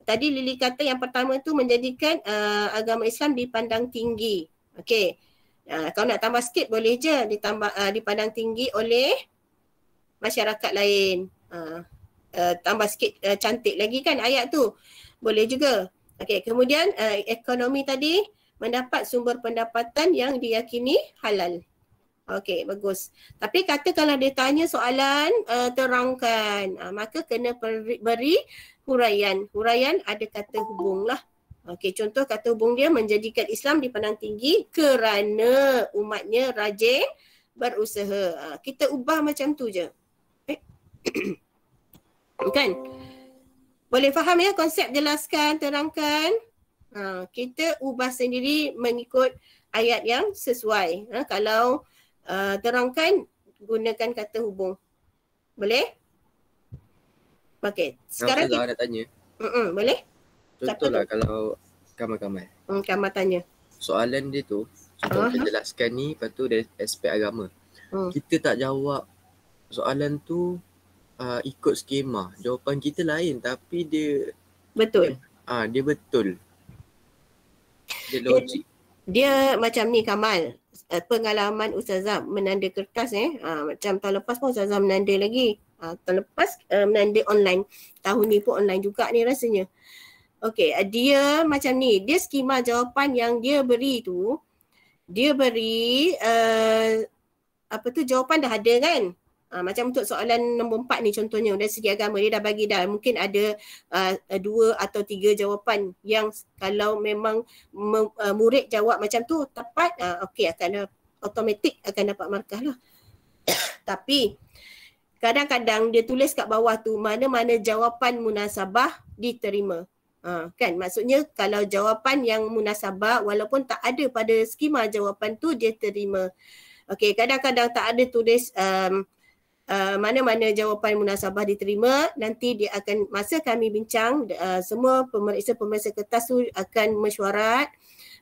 Tadi Lily kata yang pertama tu menjadikan agama Islam dipandang tinggi. Okey. Kalau nak tambah sikit boleh je dipandang tinggi oleh masyarakat lain. Tambah sikit cantik lagi kan ayat tu. Boleh juga. Okey, kemudian ekonomi tadi mendapat sumber pendapatan yang diyakini halal. Okey, bagus. Tapi kata kalau dia tanya soalan terangkan, maka kena beri huraian. Huraian ada kata hubung lah. Okey, contoh kata hubung dia menjadikan Islam dipandang tinggi kerana umatnya rajin berusaha. Kita ubah macam tu je. Kan? Boleh faham ya konsep jelaskan, terangkan? Kita ubah sendiri mengikut ayat yang sesuai. Kalau terangkan, gunakan kata hubung. Boleh? Okey, sekarang kita nak tanya. Boleh? Contohlah kalau Kamal. Kamal tanya. Soalan dia tu, contoh kita jelaskan ni, lepas tu dari aspek agama. Kita tak jawab soalan tu ikut skema. Jawapan kita lain tapi dia betul. Dia betul. Dia logik. Dia macam ni Kamal. Pengalaman Ustazah menanda kertas macam tahun lepas pun Ustazah menanda lagi. Tahun lepas menanda online. Tahun ni pun online juga ni rasanya. Okey, dia macam ni. Dia skema jawapan yang dia beri tu, dia beri jawapan dah ada kan? Macam untuk soalan nombor 4 ni contohnya dari segi agama dia dah bagi dah. Mungkin ada 2 atau 3 jawapan yang kalau memang murid jawab macam tu tepat, okey akan automatik akan dapat markah lah. Tapi kadang-kadang dia tulis kat bawah tu mana-mana jawapan munasabah diterima. Kan maksudnya kalau jawapan yang munasabah walaupun tak ada pada skema jawapan tu dia terima. Okey, kadang-kadang tak ada tulis mana-mana jawapan munasabah diterima, nanti dia akan, masa kami bincang, semua pemeriksa kertas tu akan mesyuarat.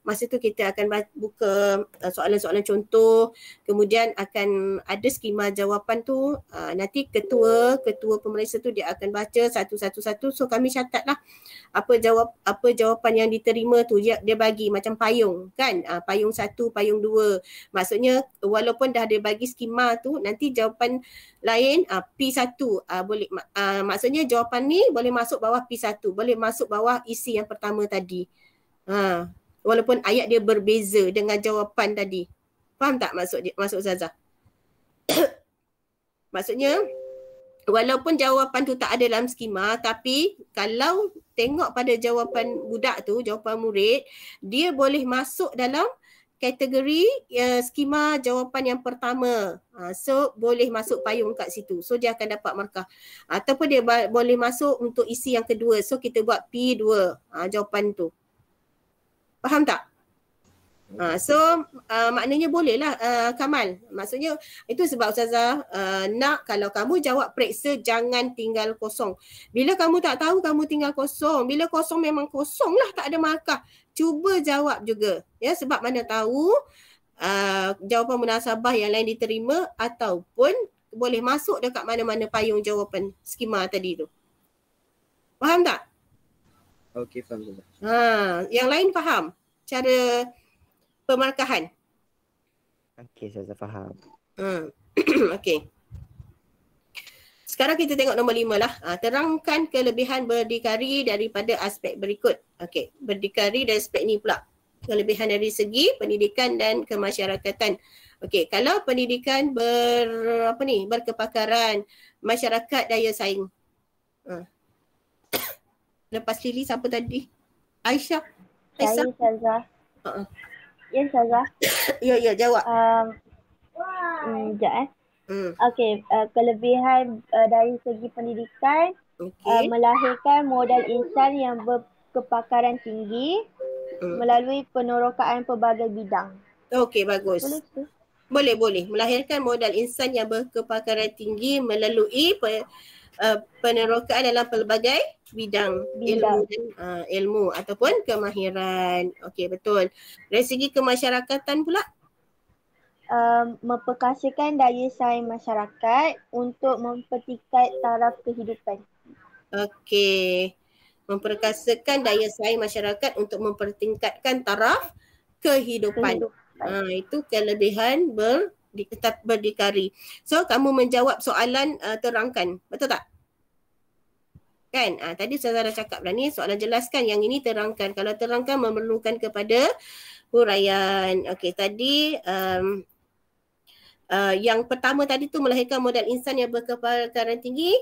Masa tu kita akan buka soalan-soalan contoh, kemudian akan ada skema jawapan tu, nanti ketua pemeriksa tu dia akan baca satu-satu, so kami catatlah apa jawapan yang diterima tu, dia bagi macam payung kan, payung 1, payung 2. Maksudnya walaupun dah dia bagi skema tu, nanti jawapan lain P1 boleh, maksudnya jawapan ni boleh masuk bawah P1, boleh masuk bawah isi yang pertama tadi. Walaupun ayat dia berbeza dengan jawapan tadi. Faham tak maksud Ustazah? Maksudnya walaupun jawapan tu tak ada dalam skema, tapi kalau tengok pada jawapan budak tu, jawapan murid, dia boleh masuk dalam kategori skema jawapan yang pertama. So boleh masuk payung kat situ. So dia akan dapat markah. Ataupun dia boleh masuk untuk isi yang kedua. So kita buat P2 jawapan tu. Faham tak? Maknanya boleh lah Kamal. Maksudnya itu sebab Ustazah nak kalau kamu jawab periksa jangan tinggal kosong. Bila kamu tak tahu kamu tinggal kosong. Bila kosong memang kosong lah, tak ada markah. Cuba jawab juga. Ya, sebab mana tahu jawapan munasabah yang lain diterima ataupun boleh masuk dekat mana-mana payung jawapan skema tadi tu. Faham tak? Okey, faham Ustazah. Yang lain faham cara pemarkahan? Okey, saya faham. Okey. Sekarang kita tengok nombor 5 lah. Terangkan kelebihan berdikari daripada aspek berikut. Okey, berdikari dari aspek ni pula. Kelebihan dari segi pendidikan dan kemasyarakatan. Okey, kalau pendidikan berkepakaran, masyarakat daya saing. Lepas Lily siapa tadi? Aisyah. Saya Ustazah. Ya Ustazah. Ya, jawab. Sekejap Okey, kelebihan dari segi pendidikan, melahirkan modal insan yang berkepakaran tinggi melalui penerokaan pelbagai bidang. Okey, bagus. Boleh. Melahirkan modal insan yang berkepakaran tinggi melalui penerokaan dalam pelbagai bidang. Ilmu ataupun kemahiran. Okey, betul. Dari segi kemasyarakatan pula? Memperkasakan daya saing masyarakat untuk mempertingkat taraf kehidupan. Okey. Memperkasakan daya saing masyarakat untuk mempertingkatkan taraf kehidupan. Itu kelebihan berdikari. So kamu menjawab soalan terangkan. Betul tak? Kan? Tadi Ustazah dah cakap dah ni, soalan jelaskan, yang ini terangkan. Kalau terangkan memerlukan kepada huraian. Okey, tadi yang pertama tadi tu melahirkan modal insan yang berkepakaran tinggi.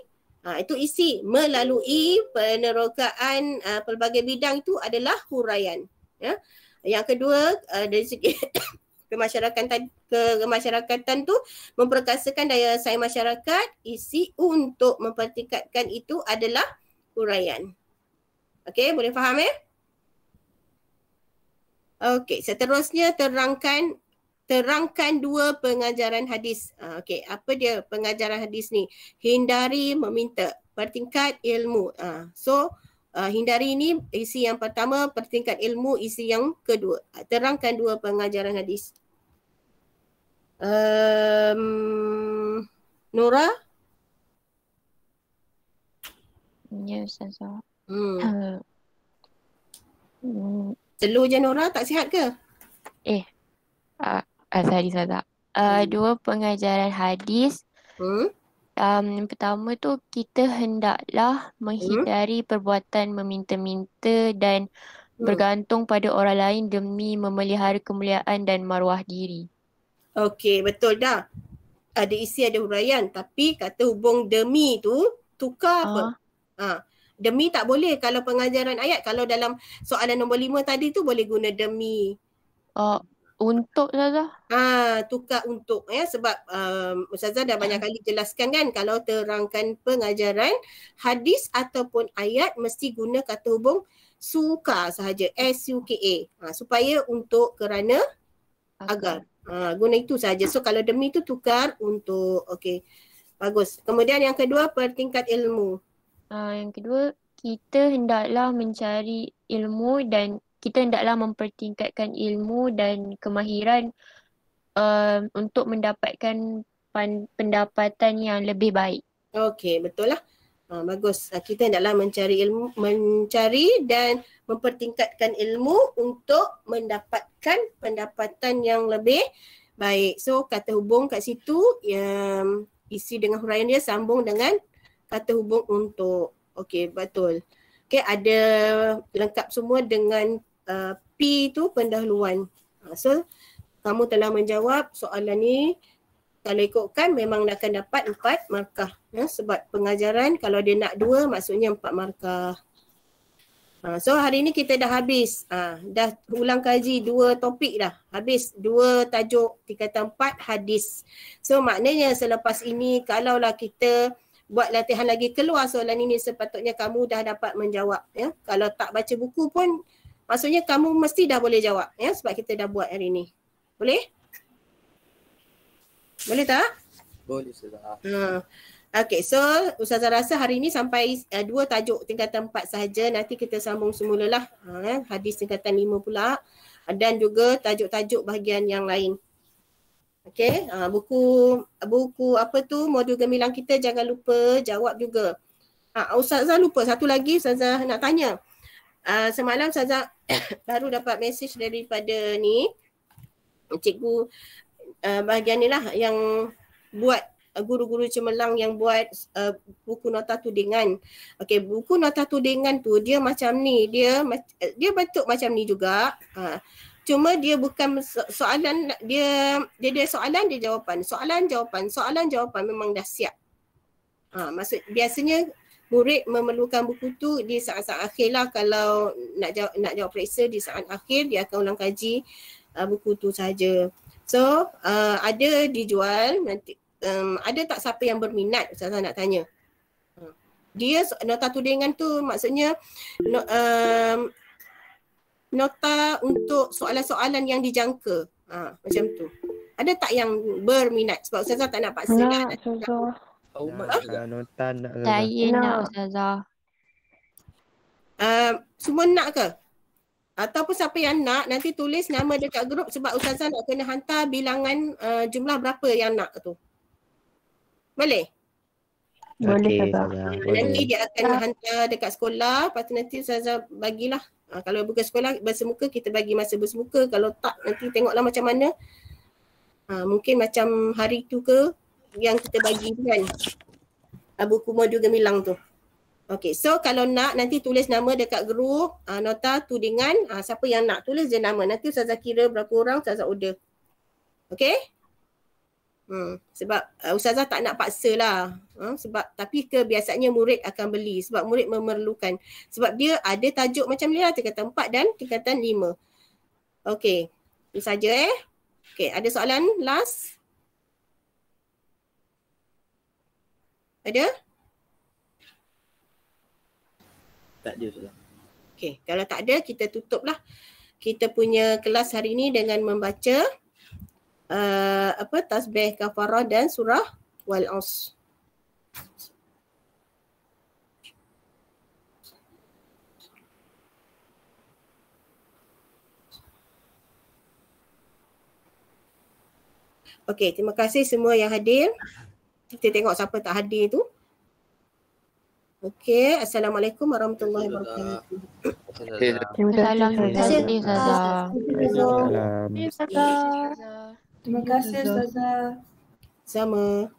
Itu isi melalui penerokaan pelbagai bidang, itu adalah huraian. Ya. Yang kedua dari segi kemasyarakatan tu memperkasakan daya saing masyarakat, isi untuk mempertingkatkan itu adalah huraian. Okey, boleh faham ya? Okey, seterusnya terangkan dua pengajaran hadis. Okey, apa dia pengajaran hadis ni? Hindari meminta, pertingkat ilmu. Hindari ini isi yang pertama, pertingkat ilmu isi yang kedua. Terangkan dua pengajaran hadis. Nora? Ya, Ustazah. Slow je Nora, tak sihat ke? Sorry Ustazah. Dua pengajaran hadis. Yang pertama tu, kita hendaklah menghindari perbuatan meminta-minta dan bergantung pada orang lain demi memelihara kemuliaan dan maruah diri. Okey, betul dah. ada isi ada huraian, tapi kata hubung demi tu tukar apa? Demi tak boleh kalau pengajaran ayat. Kalau dalam soalan nombor 5 tadi tu boleh guna demi. Untuk saja. Tukar untuk ya, sebab Ustazah dah banyak kali jelaskan kan, kalau terangkan pengajaran hadis ataupun ayat mesti guna kata hubung suka sahaja, SUKA, supaya untuk, kerana, agar. Guna itu saja. So kalau demi tu tukar untuk. Okey. Bagus. Kemudian yang kedua, pertingkat ilmu. Yang kedua, kita hendaklah mencari ilmu dan kita hendaklah mempertingkatkan ilmu dan kemahiran untuk mendapatkan pendapatan yang lebih baik. Okey, betul lah. Bagus. Kita hendaklah mencari dan mempertingkatkan ilmu untuk mendapatkan pendapatan yang lebih baik. So kata hubung kat situ yang isi dengan huraian dia sambung dengan kata hubung untuk. Okey, betul. Okey, ada lengkap semua dengan P tu pendahuluan. So kamu telah menjawab soalan ni. Kalau ikutkan memang akan dapat 4 markah. Sebab pengajaran kalau dia nak 2 maksudnya 4 markah. So hari ni kita dah habis. Dah ulang kaji 2 topik dah. Habis 2 tajuk tingkatan 4 hadis. So maknanya selepas ini kalaulah kita buat latihan lagi keluar soalan ini, sepatutnya kamu dah dapat menjawab. Ya. Kalau tak baca buku pun maksudnya kamu mesti dah boleh jawab. Ya, sebab kita dah buat hari ni. Boleh? Boleh tak? Boleh, Ustazah. Okey, so Ustazah rasa hari ni sampai 2 tajuk tingkatan 4 sahaja. Nanti kita sambung semula lah. Hadis tingkatan 5 pula. Dan juga tajuk-tajuk bahagian yang lain. Okey, buku apa tu, modul gemilang kita jangan lupa jawab juga. Ustazah lupa satu lagi, Ustazah nak tanya. Semalam Ustazah baru dapat mesej daripada ni cikgu bahagian ni lah yang buat guru-guru cemerlang yang buat buku nota tudingan. Okey, buku nota tudingan tu dia macam ni, dia bentuk macam ni juga. Cuma dia bukan soalan, dia soalan, dia jawapan. Soalan, jawapan memang dah siap. Maksud biasanya murid memerlukan buku tu di saat-saat akhir lah. Kalau nak jawab periksa di saat akhir, dia akan ulang kaji buku tu saja. So ada dijual nanti. Ada tak siapa yang berminat? Ustazah nak tanya. Dia nota tudingan tu maksudnya nota untuk soalan-soalan yang dijangka. Macam tu. Ada tak yang berminat? Sebab Ustazah tak nak paksa kan. Nota nak. Saya nak Ustazah. Semua nak ke? Ataupun siapa yang nak, nanti tulis nama dekat grup sebab Ustazah nak kena hantar bilangan jumlah berapa yang nak tu. Boleh? Boleh, Ustazah. Nanti dia akan hantar dekat sekolah, lepas tu nanti Ustazah bagilah. Kalau bukan sekolah bersemuka, kita bagi masa bersemuka. Kalau tak, nanti tengoklah macam mana. Mungkin macam hari tu ke yang kita bagi kan. Buku modul gemilang tu. Okay, so kalau nak nanti tulis nama dekat grup, nota tudingan, siapa yang nak tulis je nama. Nanti Ustazah kira berapa orang Ustazah order. Okay? Sebab Ustazah tak nak paksa lah. Sebab tapi kebiasaannya murid akan beli sebab murid memerlukan. Sebab dia ada tajuk macam ni lah, tingkatan 4 dan tingkatan 5. Okay, itu saja Okay, ada soalan last? Ada? Tak ada, Ustazah. Okay, kalau tak ada kita tutuplah kita punya kelas hari ni dengan membaca tasbih kafarah dan surah wal Asr. Okey, terima kasih semua yang hadir. Kita tengok siapa tak hadir tu. Okey, Assalamualaikum warahmatullahi wabarakatuh. Terima kasih Ustazah. Terima kasih Ustazah. Sama.